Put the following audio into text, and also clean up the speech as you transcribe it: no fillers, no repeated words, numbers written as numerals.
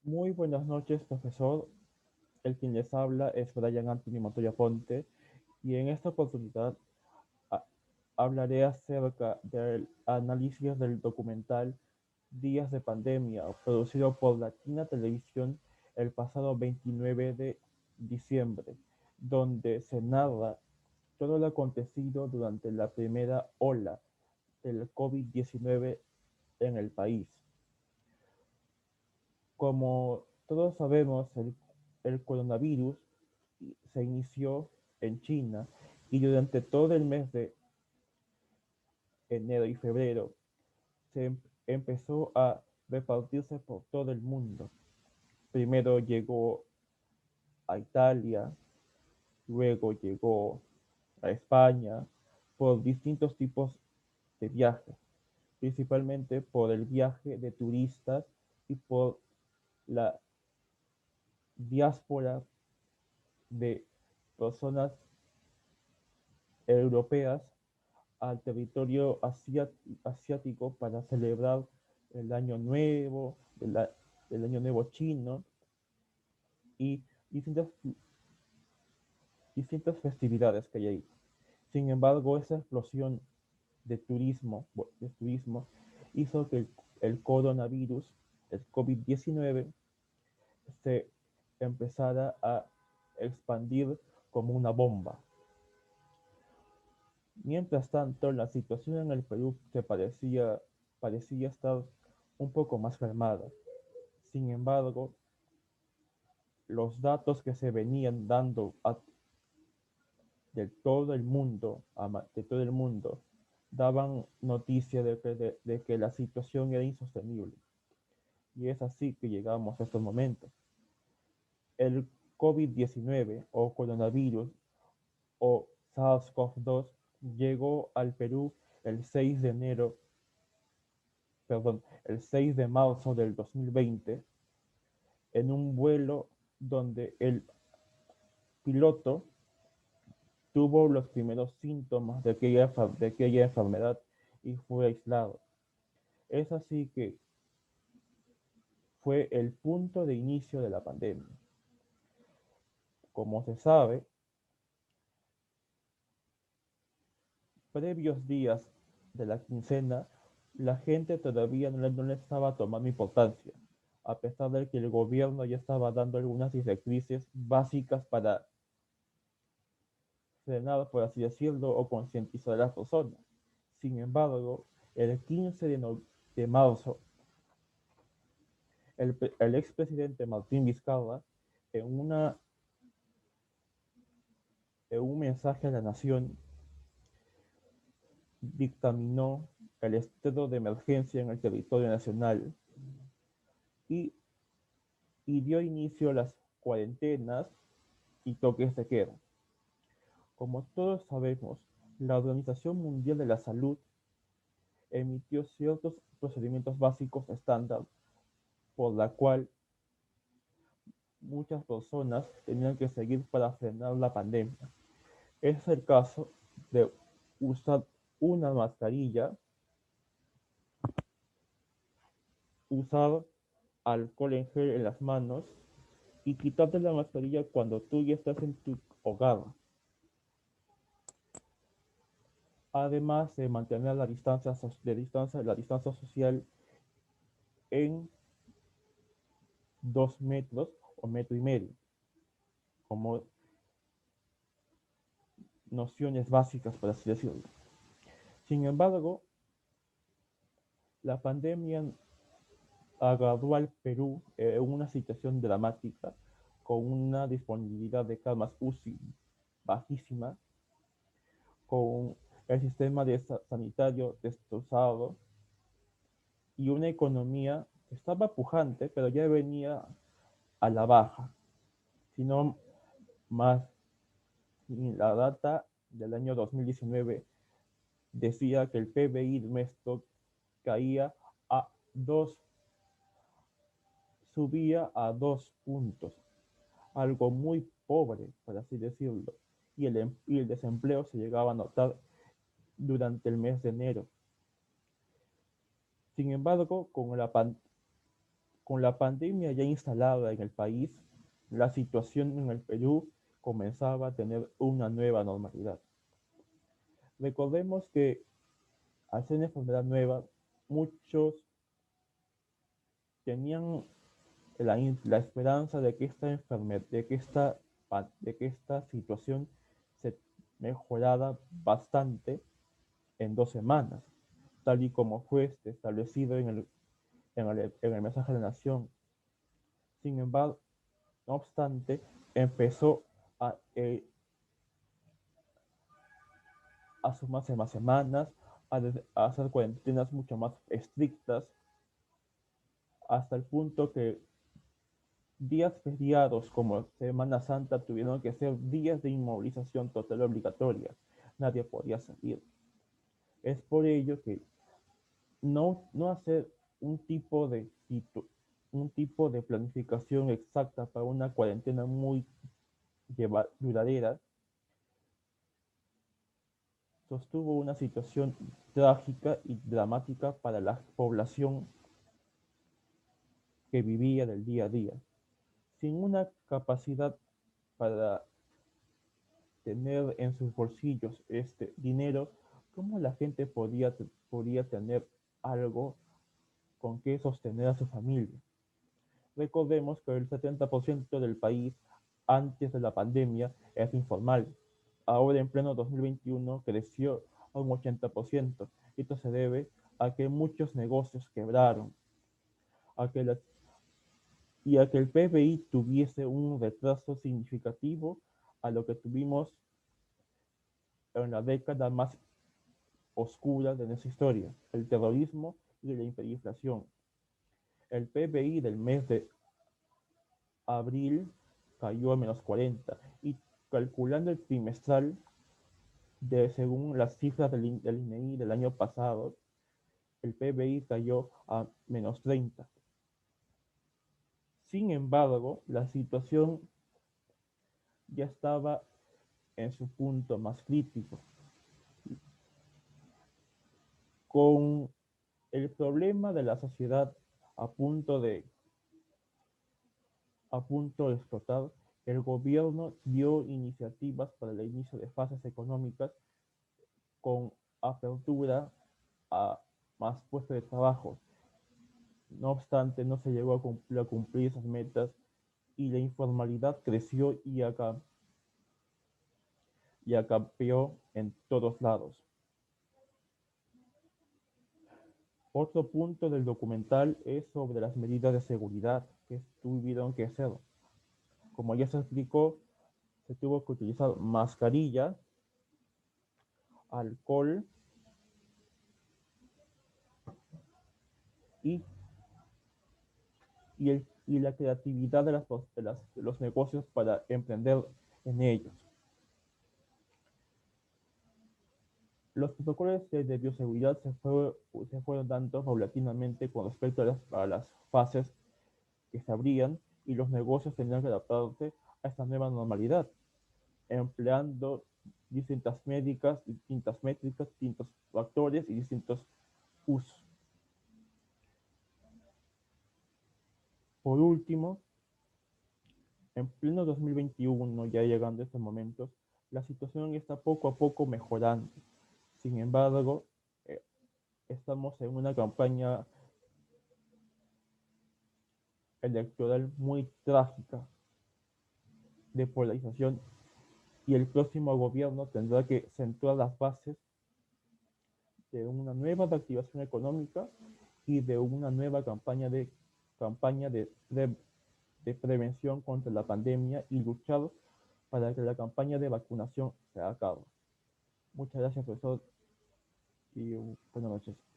Muy buenas noches, profesor. El quien les habla es Brian Anthony Montoya Ponte y en esta oportunidad ha- hablaré acerca del análisis del documental Días de Pandemia, producido por Latina Televisión el pasado 29 de diciembre, donde se narra todo lo acontecido durante la primera ola del COVID-19 en el país. Como todos sabemos, el coronavirus se inició en China y durante todo el mes de enero y febrero empezó a repartirse por todo el mundo. Primero llegó a Italia, luego llegó a España por distintos tipos de viajes, principalmente por el viaje de turistas y por la diáspora de personas europeas al territorio asiático para celebrar el Año Nuevo, el Año Nuevo chino y distintas, distintas festividades que hay ahí. Sin embargo, esa explosión de turismo hizo que el coronavirus, el COVID-19, se empezara a expandir como una bomba. Mientras tanto, la situación en el Perú parecía estar un poco más calmada. Sin embargo, los datos que se venían dando de todo el mundo, daban noticia de que la situación era insostenible. Y es así que llegamos a estos momentos. El COVID-19 o coronavirus o SARS-CoV-2 llegó al Perú el 6 de enero, perdón, el 6 de marzo del 2020 en un vuelo donde el piloto tuvo los primeros síntomas de aquella enfermedad y fue aislado. Es así que fue el punto de inicio de la pandemia. Como se sabe, previos días de la quincena, la gente todavía no le estaba tomando importancia, a pesar de que el gobierno ya estaba dando algunas directrices básicas para frenar, por así decirlo, o concientizar a las personas. Sin embargo, el 15 de marzo, el expresidente Martín Vizcarra, en, una, en un mensaje a la nación, dictaminó el estado de emergencia en el territorio nacional y, y dio inicio a las cuarentenas y toques de queda. Como todos sabemos, la Organización Mundial de la Salud emitió ciertos procedimientos básicos estándar por la cual muchas personas tenían que seguir para frenar la pandemia. Es el caso de usar una mascarilla, usar alcohol en gel en las manos y quitarte la mascarilla cuando tú ya estás en tu hogar. Además de mantener la distancia social en 2 metros o metro y medio, como nociones básicas, por así decirlo. Sin embargo, la pandemia agarró al Perú en una situación dramática, con una disponibilidad de camas UCI bajísima, con el sistema sanitario destrozado y una economía que estaba pujante, pero ya venía a la baja, sino más la data del año 2019 decía que el PBI nuestro caía a 2, subía a 2 puntos, algo muy pobre, por así decirlo, y el desempleo se llegaba a notar durante el mes de enero. Sin embargo, Con la pandemia ya instalada en el país, la situación en el Perú comenzaba a tener una nueva normalidad. Recordemos que al ser una enfermedad nueva, muchos tenían la esperanza de que esta enfermedad, de que esta situación se mejorara bastante en 2 semanas, tal y como fue establecido en el mensaje de la Nación. Sin embargo, no obstante, empezó a, eh, a sumarse más semanas, a hacer cuarentenas mucho más estrictas, hasta el punto que días feriados como Semana Santa tuvieron que ser días de inmovilización total obligatoria. Nadie podía salir. Es por ello que no hacer un tipo de, un tipo de planificación exacta para una cuarentena muy duradera sostuvo una situación trágica y dramática para la población que vivía del día a día. Sin una capacidad para tener en sus bolsillos este dinero, ¿cómo la gente podía tener algo con que sostener a su familia? Recordemos que el 70% del país antes de la pandemia es informal. Ahora en pleno 2021 creció a un 80%. Esto se debe a que muchos negocios quebraron, a que la- y a que el PBI tuviese un retraso significativo a lo que tuvimos en la década más oscura de nuestra historia, el terrorismo y la hiperinflación. El PBI del mes de abril cayó a -40 y calculando el trimestral, según las cifras del INEI del año pasado, el PBI cayó a -30. Sin embargo, la situación ya estaba en su punto más crítico, con el problema de la sociedad a punto de, a punto de explotar. El gobierno dio iniciativas para el inicio de fases económicas con apertura a más puestos de trabajo. No obstante, no se llegó a cumplir esas metas y la informalidad creció y acampeó en todos lados. Otro punto del documental es sobre las medidas de seguridad que tuvieron que hacer. Como ya se explicó, se tuvo que utilizar mascarilla, alcohol y, y la creatividad de los negocios para emprender en ellos. Los protocolos de bioseguridad se fueron dando paulatinamente con respecto a las fases que se abrían y los negocios tenían que adaptarse a esta nueva normalidad, empleando distintas métricas, distintos factores y distintos usos. Por último, en pleno 2021, ya llegando a estos momentos, la situación está poco a poco mejorando. Sin embargo, eh, estamos en una campaña electoral muy trágica de polarización y el próximo gobierno tendrá que centrar las bases de una nueva reactivación económica y de una nueva campaña de prevención contra la pandemia y luchar para que la campaña de vacunación se acabe. Muchas gracias, profesor, y buenas noches.